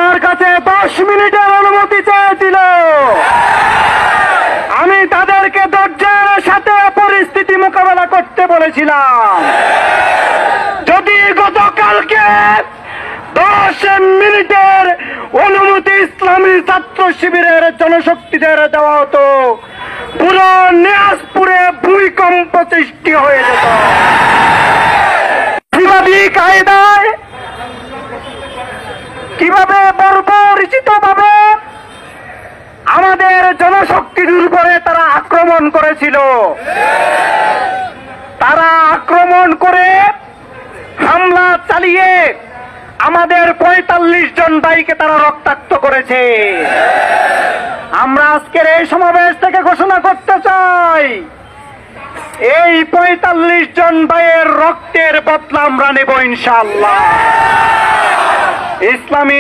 আমার কাছে 10 মিনিটের অনুমতি চেয়েছিল। আমি তাদেরকে ধৈর্যের সাথে পরিস্থিতি মোকাবেলা করতে বলেছিলাম। যদি গতকালকে 10 মিনিটের অনুমতি ইসলামী ছাত্র শিবিরের জনশক্তিদের দেওয়া হতো, পুরো নিয়াজপুরে ভূমিকম্প সৃষ্টি হয়ে যেত। কায়দায় কিভাবে বর্বরিচিতভাবে আমাদের জনশক্তির উপরে তারা আক্রমণ করেছিল। তারা আক্রমণ করে হামলা চালিয়ে আমাদের 45 জন ভাইকে তারা রক্তাক্ত করেছে। আমরা আজকের এই সমাবেশ থেকে ঘোষণা করতে চাই, এই 45 জন ভাইয়ের রক্তের বদলা আমরা নেব ইনশাআল্লাহ। ইসলামী